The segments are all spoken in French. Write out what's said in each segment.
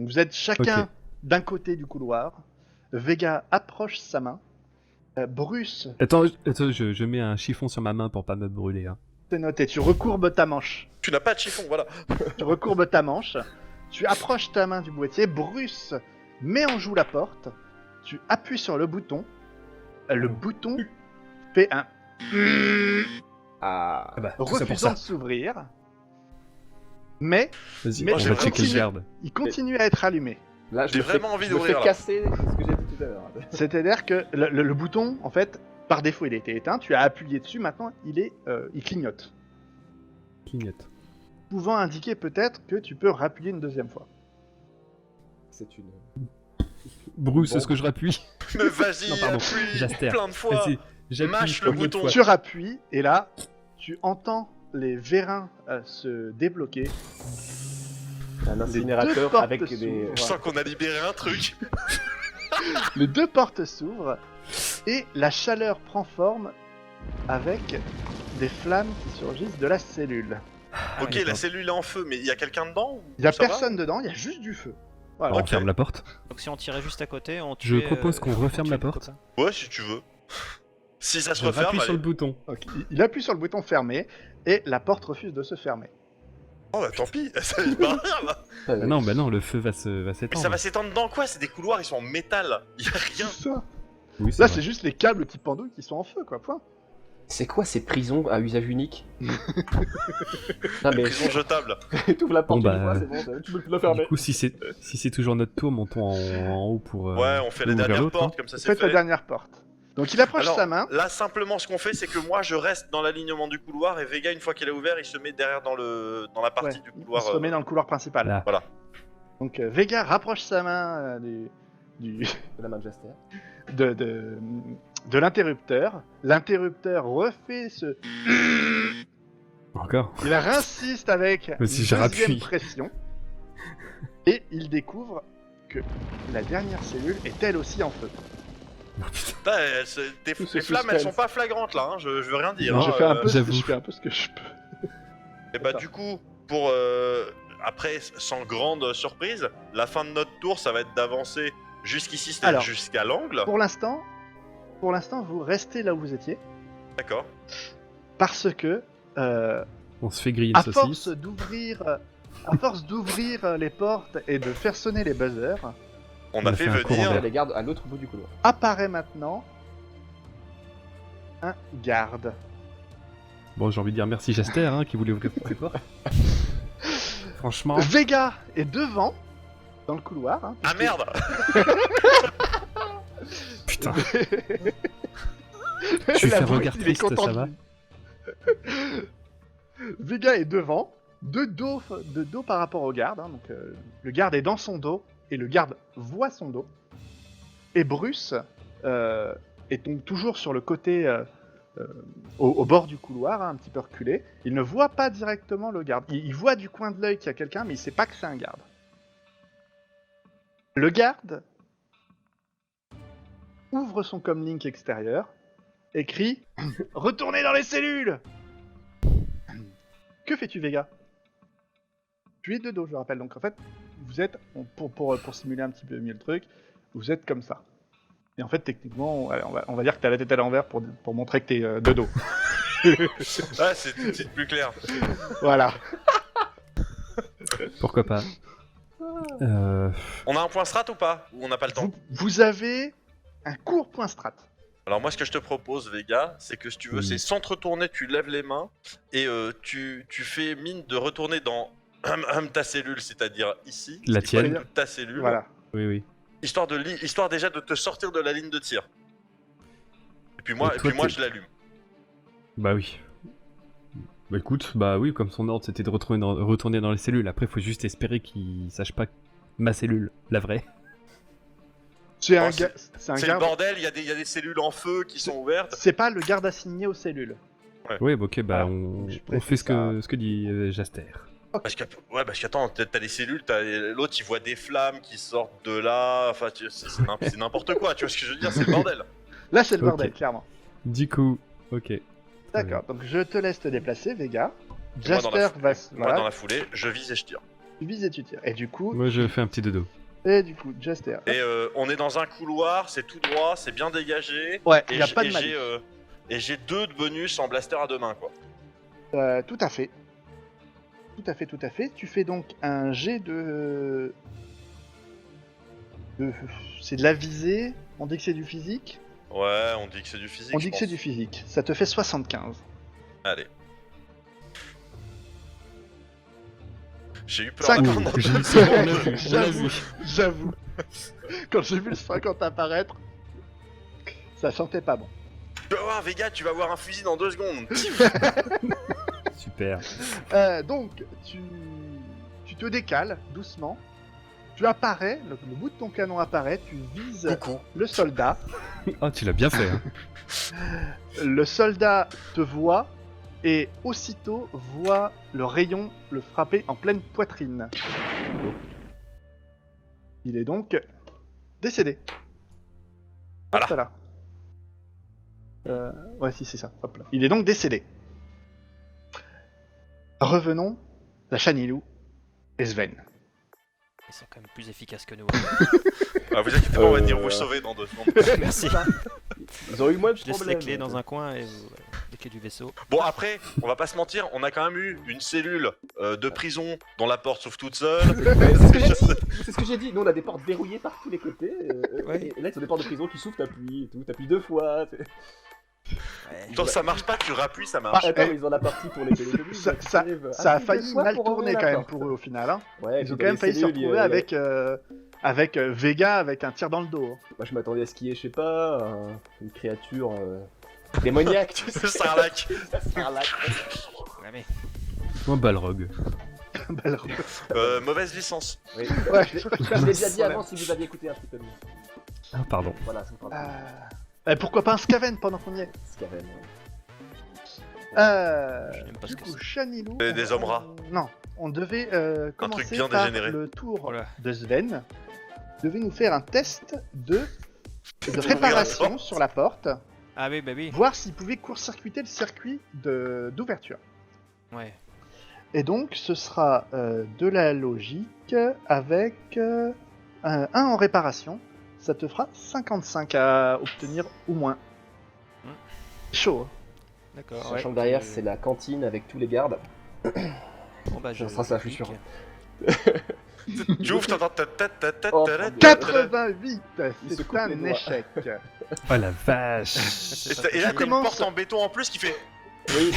Donc vous êtes chacun d'un côté du couloir. Vega approche sa main. Bruce, Attends, je mets un chiffon sur ma main pour pas me brûler. Hein. c'est noté, tu recourbes ta manche. Tu n'as pas de chiffon, voilà. Tu recourbes ta manche. Tu approches ta main du boîtier. Bruce met en joue la porte. Tu appuies sur le bouton. Le bouton fait un Ah. Ah bah, tout ça pour refusant ça. de s'ouvrir. Mais Vas-y, Mais on je va checker le continue. garde. il continue à être allumé. Là, je J'ai me fais- vraiment envie je me d'ouvrir, fais là. casser ce que j'ai dit tout à l'heure. C'est-à-dire que le bouton, en fait, par défaut, il était éteint. Tu as appuyé dessus. Maintenant, il clignote. Clignote. Pouvant indiquer peut-être que tu peux rappuyer une deuxième fois. C'est une. Bruce, Bon. est-ce que je rappuie? Mais vas-y, Non, pardon. appuie Jaster. plein de fois. Vas-y, j'appuie Mâche le combien de bouton. fois Tu rappuies et là, tu entends les vérins se débloquer. Un deux incinérateur portes avec des. s'ouvrent. Je sens qu'on a libéré un truc. Les deux portes s'ouvrent et la chaleur prend forme avec des flammes qui surgissent de la cellule. Ok, d'accord. la cellule est en feu, mais il y a quelqu'un dedans ou Il y a ça va personne dedans, il y a juste du feu. Voilà. On Ok. ferme la porte. Donc si on tirait juste à côté, on Je tuait, propose qu'on on referme tuait la le porte. copain. Ouais, si tu veux. Si ça se Je referme, rappuie sur allez. le bouton. Ok, il appuie sur le bouton fermé et la porte refuse de se fermer. Oh bah tant pis, ça va pas rien là. Ah, Ah non, bah non, le feu va Mais s'étendre. ça va s'étendre dans quoi? C'est des couloirs, ils sont en métal. Il y a rien. Ça. Oui, Là, vrai. c'est juste les câbles qui pendouillent qui sont en feu, quoi. Point. C'est quoi ces prisons à usage unique? Non mais Prison jetable. t'ouvres la porte Bon, une bah, fois, c'est bon, tu peux la fermer. Du coup, si c'est toujours notre tour, montons en haut pour. Ouais, on fait la ouvrir dernière l'autre, porte, hein. comme ça c'est Faites la fait. dernière porte. Donc il approche Alors, sa main. Là, simplement, ce qu'on fait, c'est que moi, je reste dans l'alignement du couloir et Vega, une fois qu'il est ouvert, il se met derrière dans la partie Ouais, du il couloir. se remet dans le couloir principal. Là. Voilà. Donc Vega rapproche sa main du La main de Jaster. de l'interrupteur. L'interrupteur refait ce... Encore. Il réinsiste avec Mais si une je deuxième rappuie. pression. Et il découvre que la dernière cellule est elle aussi en feu. Putain, tes Tout ce les flammes, elles suspense. sont pas flagrantes là, hein, je veux rien dire. je, hein, fais un peu j'avoue. je fais un peu ce que je peux. Et bah du coup, pour après, sans grande surprise, la fin de notre tour, ça va être d'avancer jusqu'ici, c'est-à-dire Alors, jusqu'à l'angle. Pour l'instant, vous restez là où vous étiez. D'accord. Parce que, On se fait griller une à saucisse. force d'ouvrir les portes et de faire sonner les buzzers, On On a a fait fait un courant venir. d'air. Les gardes à l'autre bout du couloir. apparaît maintenant un garde. Bon, j'ai envie de dire merci Jaster hein, qui voulait ouvrir ces portes. Franchement. Vega est devant, dans le couloir. Hein, Ah merde. Putain. Tu La fais brute, regard il est triste, content ça de va lui. Vega est devant, de dos par rapport au garde. Hein, donc le garde est dans son dos et le garde voit son dos. Et Bruce est donc toujours sur le côté, au bord du couloir, hein, un petit peu reculé. Il ne voit pas directement le garde. Il voit du coin de l'œil qu'il y a quelqu'un, mais il sait pas que c'est un garde. Le garde ouvre son comlink extérieur et crie « Retournez dans les cellules !» Que fais-tu, Vega? Tu es de dos, je rappelle. Donc en fait, vous êtes, pour simuler un petit peu mieux le truc, vous êtes comme ça. Et en fait, techniquement, on va dire que t'as la tête à l'envers pour montrer que t'es de dos. Ouais, c'est tout de suite plus clair. Voilà. Pourquoi pas. On a un point strat ou pas? Ou on n'a pas le temps? Vous avez un court point strat. Alors moi, ce que je te propose, Vega, c'est que si tu veux, Oui. c'est sans te retourner, tu lèves les mains et tu fais mine de retourner dans ta cellule, c'est-à-dire ici. La ce qui est tienne. pas ta cellule. Voilà. Oui, oui. Histoire déjà de te sortir de la ligne de tir. Et puis moi, Et toi, je l'allume. Bah oui. Bah écoute, bah oui, comme son ordre c'était de retourner dans les cellules. Après, faut juste espérer qu'il sache pas ma cellule, la vraie. C'est Oh, un c'est le garde. bordel, il y a des cellules en feu qui sont ouvertes. C'est pas le garde assigné aux cellules. Ouais, bah ok, bah Voilà. on Je fait précise ce que dit Jaster. Parce qu'attends, t'as les cellules, l'autre il voit des flammes qui sortent de là, enfin c'est n'importe quoi, tu vois ce que je veux dire, c'est le bordel. Là, c'est le Ok. bordel, clairement. Du coup, ok. D'accord. Donc je te laisse te déplacer, Vega. Et moi, dans la Jaster va. Moi dans la foulée, je vise et je tire. Tu vises et tu tires. Et du coup, Moi, je fais un petit dodo. Jester. Et on est dans un couloir, c'est tout droit, c'est bien dégagé. Ouais, Et il y a j'ai- pas de et malus. j'ai, et j'ai 2 de bonus en blaster à 2 mains, quoi. Tout à fait. Tout à fait. Tu fais donc un jet c'est de la visée. On dit que c'est du physique. Ouais, on dit que c'est du physique. On je dit que c'est pense. du physique. Ça te fait 75. Allez. J'ai eu peur Cinq. pendant Ouh, 2 on l'a secondes. vu, on l'a vu. J'avoue. Quand j'ai vu le 50 apparaître, ça sentait pas bon. Tu vas voir, Vega, tu vas voir un fusil dans 2 secondes. Super. Donc, tu te décales doucement. Tu apparais, le bout de ton canon apparaît, tu vises le soldat. Oh, tu l'as bien fait, hein. Le soldat te voit et aussitôt voit le rayon le frapper en pleine poitrine. Il est donc décédé. Hop Voilà. là. Ouais, si, c'est ça. Hop là. Il est donc décédé. Revenons à Chanilou et Sven. Ils sont quand même plus efficaces que nous. Ah, vous inquiétez pas, on va venir vous sauver dans 2 secondes. Merci. Ils ont eu moins de Je laisse problèmes. les clés dans un coin et les clés du vaisseau. Bon, après, on va pas se mentir, on a quand même eu une cellule de prison dont la porte s'ouvre toute seule. Ouais, c'est ce que j'ai dit. C'est ce que j'ai dit. Nous, on a des portes verrouillées par tous les côtés. Ouais. Et là, ils ont des portes de prison qui s'ouvrent, t'appuies et tout. T'appuies 2 fois. Ouais. Quand ça marche pas, tu rappuies, ça marche. Attends, mais ils ont la partie pour les télécommunes. Ça a failli mal tourner quand même pour eux au final. Hein. Ouais, Ils ont quand même failli se retrouver avec Vega avec un tir dans le dos. Hein. Moi, je m'attendais à ce qu'il y ait, je sais pas, une créature démoniaque, tu sais. C'est Sarlac. Ouais, mais Ou un balrog. Mauvaise licence. Oui. Ouais. Je l'ai déjà dit avant si vous aviez écouté un petit peu mieux. Ah, pardon. Voilà, ça me parle. Pourquoi pas un Skaven pendant qu'on y est Skaven. je n'aime pas Du ce que coup, c'est. Chanilou. Des hommes rats. Non, on devait commencer truc bien par dégénéré. le tour Oh là. de Sven. Il devait nous faire un test de Ouvrir la réparation porte. sur la porte, Ah oui, bah oui. voir s'il pouvait court-circuiter le circuit d'ouverture. Ouais. Et donc, ce sera de la logique avec un en réparation. Ça te fera 55 à obtenir au moins. Chaud. Hein. D'accord. Sachant ouais. que derrière, c'est la cantine avec tous les gardes. Bon bah je. Ça sera ça, je suis clique. sûr. Tu ouvres, t'entends ta ta ta ta Oh, ta ta mon Dieu. ta. 88, Il se c'est coupe les un doigts. échec. Oh la vache. Et là, t'as une commences- porte en béton en plus qui fait. Oui,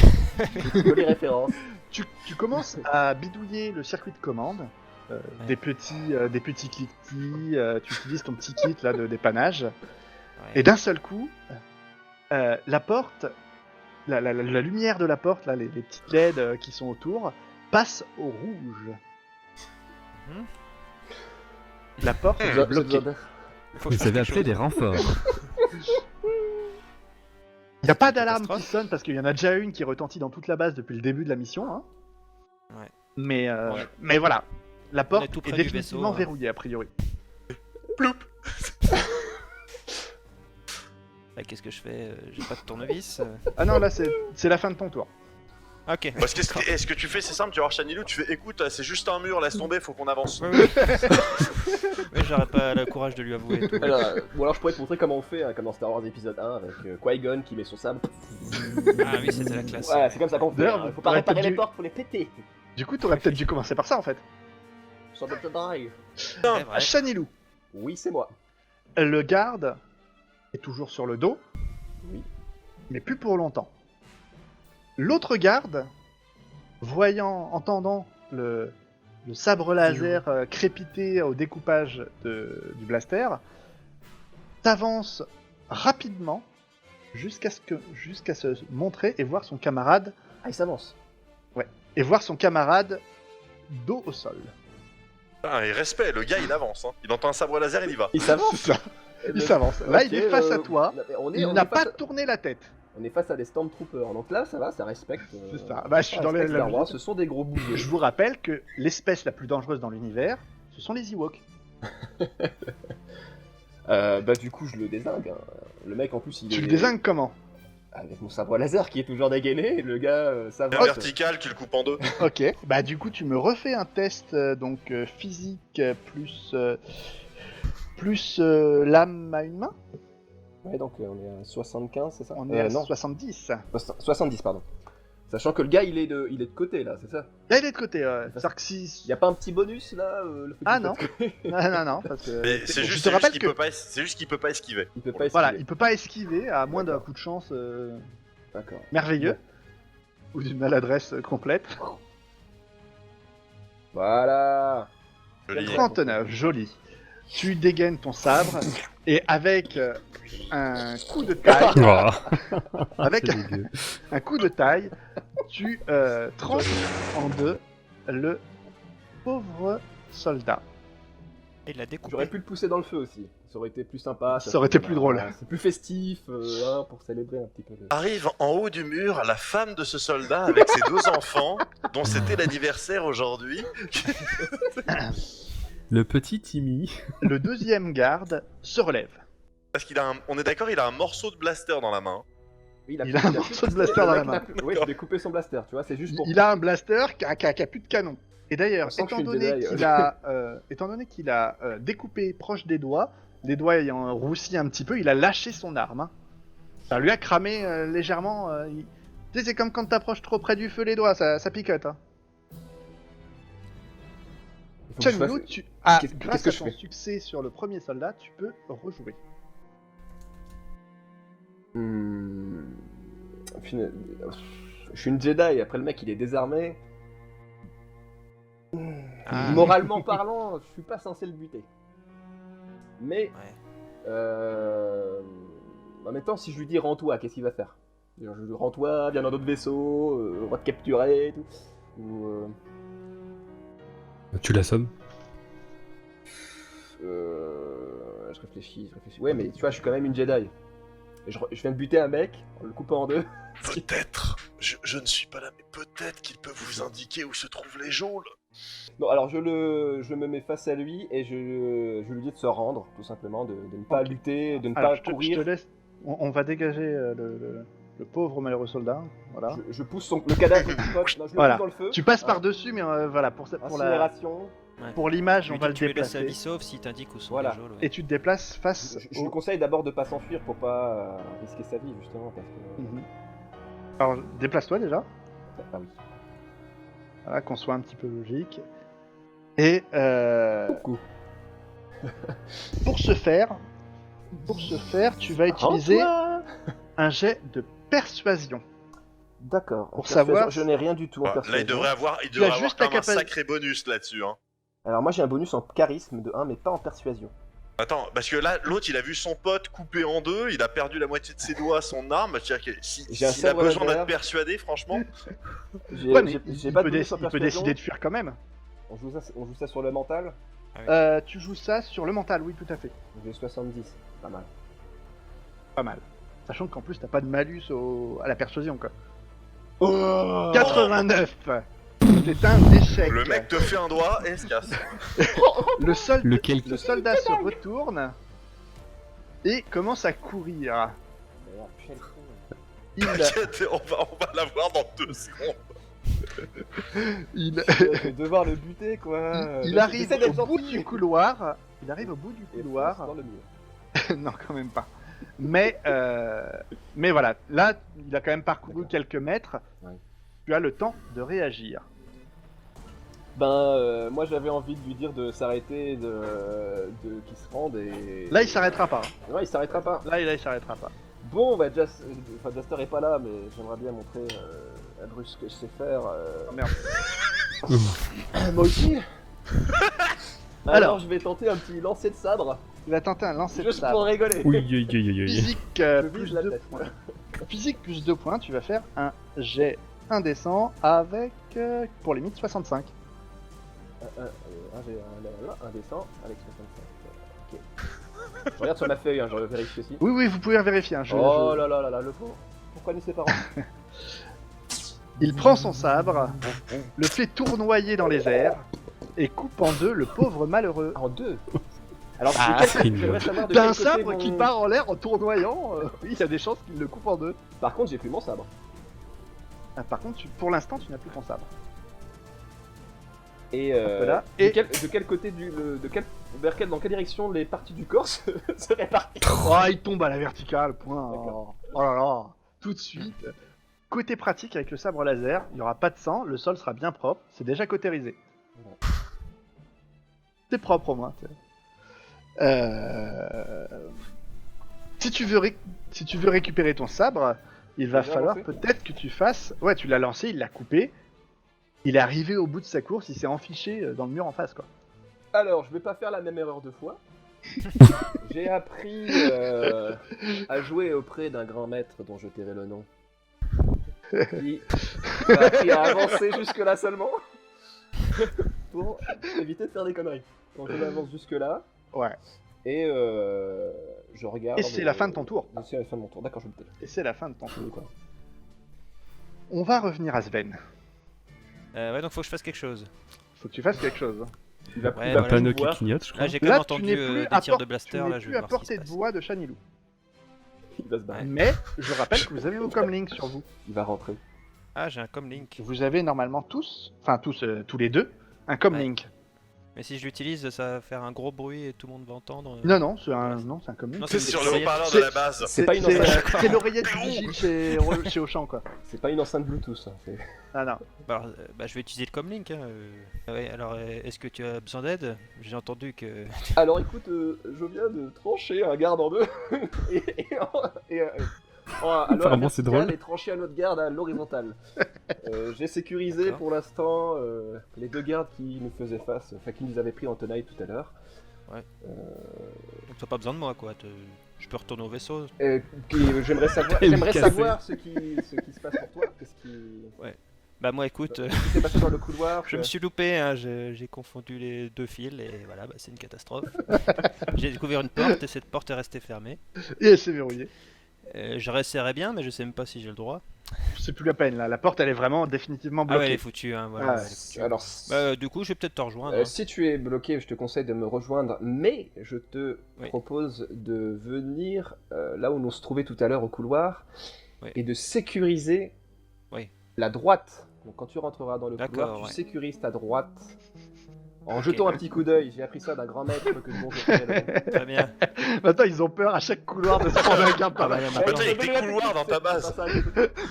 jolie référence. Tu commences à bidouiller le circuit de commande. Des petits cliquetis, tu utilises ton petit kit là de dépannage. Ouais. Et d'un seul coup, la porte, la lumière de la porte, là, les petites LED qui sont autour, passe au rouge. Mhm. La porte est Besoin- bloquée. besoin Faut que je Vous fasse avez quelque appelé chose. des renforts. Il n'y a pas d'alarme qui Catastrophe. sonne parce qu'il y en a déjà une qui retentit dans toute la base depuis le début de la mission. Hein. Ouais. Mais voilà, la porte est tout est, près du définitivement vaisseau, hein. verrouillée a priori. Bah, qu'est-ce que je fais J'ai pas de tournevis. Ah non, là c'est la fin de ton tour. Ok. Parce que ce que tu fais, c'est simple, tu vas voir Chanilou, tu fais écoute, c'est juste un mur, laisse tomber, faut qu'on avance. Ouais, ouais. Mais j'aurais pas le courage de lui avouer. et tout. Alors, ou alors je pourrais te montrer comment on fait, hein, comme dans Star Wars épisode 1 avec Qui-Gon qui met son sabre. Ah oui, c'était la classe. Voilà, c'est comme ça qu'on fait. D'ailleurs, Hein. Faut pas ouais, réparer t'as les dû- portes, faut les péter. Du coup, t'aurais peut-être dû commencer par ça en fait. Sans de die. C'est À vrai. Chanilou, Oui, c'est moi. le garde est toujours sur le dos. Oui. Mais plus pour longtemps. L'autre garde, entendant le sabre laser crépiter au découpage du blaster, t'avance rapidement jusqu'à se montrer et voir son camarade Ah, il s'avance. dos au sol. Ah, et respect, le gars il avance, hein. Il entend un sabre laser, il y va. Il s'avance. C'est ça. Il s'avance. Là, il est face à toi. Il n'a pas tourné la tête. On est face à des Stormtroopers. Donc là, ça va, ça respecte. C'est ça. Bah, je suis ça dans respecte la Star Wars, ce sont des gros bougets. Je vous rappelle que l'espèce la plus dangereuse dans l'univers, ce sont les Ewoks. Bah du coup, je le dézingue. Hein. Le mec, en plus, il Tu est... le désingues comment Avec mon sabre laser qui est toujours dégainé, le gars, ça Un va. vertical qui le coupe en deux. Ok, bah du coup tu me refais un test physique plus lame à une main. Ouais, donc on est à 75, c'est ça? On est à non, 70. 70, pardon. Sachant que le gars, il est de côté, là, c'est ça? Là il est de côté, c'est-à-dire que si... Y a pas un petit bonus, là le fait Ah qu'il non. soit de côté non, parce que... Mais c'est je juste, te rappelle qu'il que... peut pas esquiver. Il peut pas Voilà, esquiver. il peut pas esquiver, à moins d'un D'accord. coup de chance D'accord. merveilleux. Ou d'une maladresse complète. Voilà. Joli. 39, joli. Tu dégaines ton sabre, et avec un coup de taille... Oh, avec c'est dégueu. un coup de taille, tu tranches en deux le pauvre soldat. Et il l'a découpé. J'aurais pu le pousser dans le feu aussi. Ça aurait été plus sympa. Ça aurait été plus drôle. C'est plus festif, pour célébrer un petit peu. Arrive en haut du mur la femme de ce soldat avec ses 2 enfants, dont c'était l'anniversaire aujourd'hui. Le petit Timmy. Le deuxième garde se relève. Parce qu'il a on est d'accord, il a un morceau de blaster dans la main. Oui, Il a un morceau de blaster dans la main. Oui, je vais couper son blaster, tu vois, c'est juste pour. Il a un blaster qui a plus de canon. Et d'ailleurs, On sent que étant je suis donné le Jedi, qu'il a découpé proche des doigts ayant roussi un petit peu, il a lâché son arme. Hein. Ça lui a cramé légèrement. Tu sais, c'est comme quand t'approches trop près du feu les doigts, ça picote. Hein. Il faut que je Chun-Lu, fasse- grâce qu'est-ce que à je ton fais succès sur le premier soldat, tu peux rejouer. Je suis une Jedi, après le mec il est désarmé. Ah. Moralement parlant, je suis pas censé le buter. Mais, Ouais. en même temps, si je lui dis rends-toi, qu'est-ce qu'il va faire? Je lui dis rends-toi, viens dans d'autres vaisseaux, on va te capturer et tout. Ou, Tu l'assommes. je réfléchis. Ouais, mais tu vois, je suis quand même une Jedi. Et je viens de buter un mec en le coupant en deux. Peut-être, je ne suis pas là, mais peut-être qu'il peut vous indiquer où se trouvent les geôles. Non, alors je me mets face à lui et je lui dis de se rendre, tout simplement, de ne pas Ok. lutter, de ne Alors, pas je te courir. laisse. On va dégager le pauvre malheureux soldat. Voilà. Je pousse le cadavre du pote, non, je le Voilà. pousse dans le feu. Tu passes Hein. par-dessus, mais voilà, Incinération. pour l'image, Tu on lui va dis le que tu lui laisses la déplacer. vie sauve s'il t'indique où sont Voilà. les geôles. Ouais. Et tu te déplaces face Je lui au... conseille d'abord de pas s'enfuir pour pas risquer sa vie, justement, parce que... Mhm. Alors, déplace-toi déjà. Ah oui. Voilà, qu'on soit un petit peu logique. Et Coucou. pour ce faire, tu vas utiliser Rends-toi. un jet de persuasion. D'accord. Pour Persuasion, savoir- je n'ai rien du tout en Là, il persuasion. devrait avoir, as avoir juste quand ta même un capa- sacré bonus là-dessus. Hein. Alors moi j'ai un bonus en charisme de 1, mais pas en persuasion. Attends, parce que là, l'autre, il a vu son pote coupé en deux, il a perdu la moitié de ses doigts à son arme. C'est-à-dire que J'ai un s'il a sabre besoin laser. d'être persuadé, franchement, J'ai Ouais, mais j'ai il pas de peut, bonus en il peut persuasion. décider de fuir quand même. On joue ça sur le mental. Tu joues ça sur le mental, oui, tout à fait. J'ai 70, pas mal. Pas mal. Sachant qu'en plus, t'as pas de malus à la persuasion, quoi. Oh 89. C'est un échec. le mec te fait un doigt et se casse. Le Lequel le soldat se retourne et commence à courir. Merde, quel con. Il, T'inquiète, on va l'avoir dans 2 secondes. il, Je vais devoir le buter quoi. il Bah, arrive j'essaie au d'être bout gentil. du couloir. Il arrive au bout du Et couloir. fonce dans le mur. Non, quand même pas. Mais voilà, là, il a quand même parcouru quelques mètres. Ouais. Tu as le temps de réagir. Ben moi j'avais envie de lui dire de s'arrêter, de qu'il se rende et. Là, il s'arrêtera pas. Ouais, il s'arrêtera pas. Là, il s'arrêtera pas. Bon, bah Jaster est pas là, mais j'aimerais bien montrer à Bruce ce que je sais faire. Oh, merde. Moi aussi. Alors. Je vais tenter un petit lancer de sabre, Il va tenter un lancer de juste pour sabre. rigoler. Oui, oui, oui, oui, oui. Physique Je plus vise la 2 tête. points. Physique plus 2 points, tu vas faire un jet indécent avec, pour limite, 65. Un descend avec 65. Ok. Je regarde sur ma feuille, hein, je vérifie aussi. Oui, oui, vous pouvez vérifier. Hein, Oh là là là là, le pauvre. Pourquoi ni ses parents? Il prend son sabre, le fait tournoyer dans les airs et coupe en deux le pauvre malheureux. En deux. Alors, Ah, de c'est quel... une j'aimerais bonne. savoir de T'as quel un côté sabre mon- qui part en l'air en tournoyant, oui, il y a des chances qu'il le coupe en deux. Par contre, j'ai plus mon sabre. Ah, par contre, pour l'instant, tu n'as plus ton sabre. Et, Voilà. de, Et- de quel côté dans quelle direction les parties du corps se répartissent? Oh, il tombe à la verticale, point. D'accord. Oh là là, tout de suite. Côté pratique, avec le sabre laser, il n'y aura pas de sang, le sol sera bien propre, c'est déjà cautérisé. Ouais. C'est propre au moins. Si tu veux récupérer ton sabre, il va Déjà falloir lancé peut-être que tu fasses... Ouais, tu l'as lancé, il l'a coupé. Il est arrivé au bout de sa course, il s'est enfiché dans le mur en face, quoi. Alors, je vais pas faire la même erreur deux fois. J'ai appris à jouer auprès d'un grand maître dont je tairai le nom. Qui m'a appris à avancer jusque-là seulement. Pour éviter de faire des conneries. Donc je m'avance jusque-là. Ouais. Et je regarde. Et c'est la fin de ton tour. C'est la fin de mon tour, d'accord, je me tais. Et c'est la fin de ton tour. Quoi. On va revenir à Sven. Ouais, donc faut que je fasse quelque chose. Faut que tu fasses quelque chose. Il va, Ouais, il va voilà. plus Panneau me qui voir. clignote, je crois. Là, j'ai quand même Là, tu entendu n'es plus des tirs de tu blaster. n'es Là, je plus vais à voir ce qui portée se de passe. voix de Shanilou. Il va se barrer. Mais je rappelle que vous avez vos comlinks sur vous. Il va rentrer. Ah, j'ai un comlink. Vous avez normalement tous, enfin tous les deux, un comlink. Mais si je l'utilise, ça va faire un gros bruit et tout le monde va entendre. Non, c'est un comlink. Non, C'est sur le l'oreillette. haut-parleur C'est- de la base. C'est pas une enceinte. c'est l'oreillette du vigile chez Auchan, quoi. C'est pas une enceinte Bluetooth. Hein. Ah non. Bah, alors, je vais utiliser le comlink. Hein. Ouais, alors, est-ce que tu as besoin d'aide? J'ai entendu que. Alors écoute, je viens de trancher un garde en deux à Apparemment, la c'est verticale drôle. et trancher un autre garde à l'horizontale. J'ai sécurisé D'accord. pour l'instant les deux gardes qui nous faisaient face, enfin qui nous avaient pris en tenaille tout à l'heure. Donc, t'as pas besoin de moi, quoi. Je peux retourner au vaisseau. J'aimerais savoir, T'as eu le café. ce qui se passe pour toi. Qu'est-ce qui Bah, moi, écoute, s'est passé dans le couloir? je me suis loupé. Hein. J'ai confondu les deux fils et voilà, bah, c'est une catastrophe. J'ai découvert une porte et cette porte est restée fermée. Et elle s'est verrouillée. Je réessayerais bien, mais je sais même pas si j'ai le droit. C'est plus la peine là. La porte elle est vraiment définitivement Ah ouais, elle bloquée. est foutue. Hein, voilà, Ah, elle est foutue. Alors, Bah, du coup, je vais peut-être te rejoindre. hein. si tu es bloqué, je te conseille de me rejoindre, mais je te Oui. propose de venir là où on se trouvait tout à l'heure au couloir Oui. et de sécuriser Oui. la droite. Donc quand tu rentreras dans le D'accord, couloir, tu ouais. sécurises ta droite en Ok. jetant un petit coup d'œil. J'ai appris ça d'un grand maître que bon, je connais. Très bien. Maintenant ils ont peur à chaque couloir de se prendre un garde par Ah bah, là. y en a Attends, plein. il y a des couloirs dans ta base.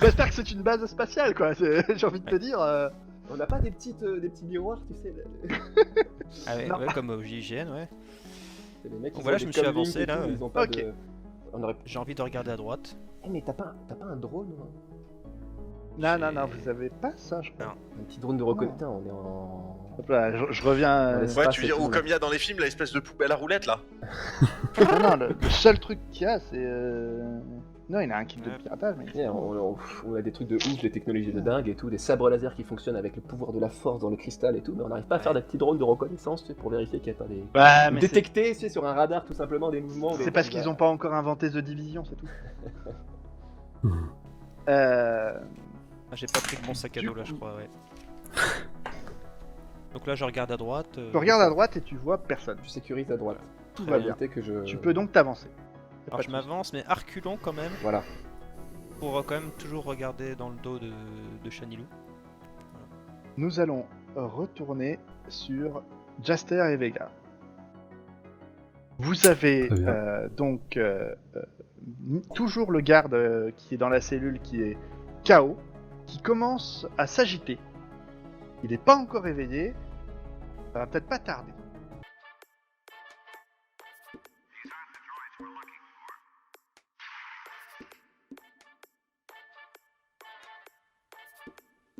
J'espère que c'est une base spatiale quoi. J'ai envie de te dire. On n'a pas des petits miroirs, tu sais, Ah ouais, Non. ouais, comme au GIGN, ouais. c'est les mecs qui Donc voilà, ont je des me suis comlinks avancé, et là, tout, ouais. ils ont pas Ok. de... On aurait... J'ai envie de regarder à droite. Eh, mais t'as pas un drone, hein? Non, vous avez pas ça, je crois. Un petit drone de reconnaissance, on est en... Hop là, je reviens. On Ouais, Espace tu veux et dire, tout, ou là. comme il y a dans les films, l'espèce de poubelle à roulettes là. Non, le seul truc qu'il y a, c'est. Non, il y en a un kit de Ouais. piratage, mais. Yeah, on a des trucs de ouf, des technologies de dingue et tout, des sabres laser qui fonctionnent avec le pouvoir de la force dans le cristal et tout, mais on n'arrive pas à faire des petits drones de reconnaissance, tu sais, pour vérifier qu'il n'y a pas des... Ouais, Ou mais détecter, tu sais, sur un radar tout simplement des mouvements. c'est parce qu'ils ont pas encore inventé The Division, c'est tout. Euh. Ah, j'ai pas pris le bon sac à Du dos là, je coup- crois, ouais. Donc là, je regarde à droite. Tu regardes à droite et tu vois personne. Tu sécurises à droite. Tout Très va bien. bien. Éviter que je... Tu peux donc t'avancer. Alors je m'avance, mais arculons quand même, Voilà. pour quand même toujours regarder dans le dos de Shanilou. Nous allons retourner sur Jaster et Vega. Vous avez Très bien. donc toujours le garde qui est dans la cellule qui est KO, qui commence à s'agiter. Il n'est pas encore réveillé, ça va peut-être pas tarder.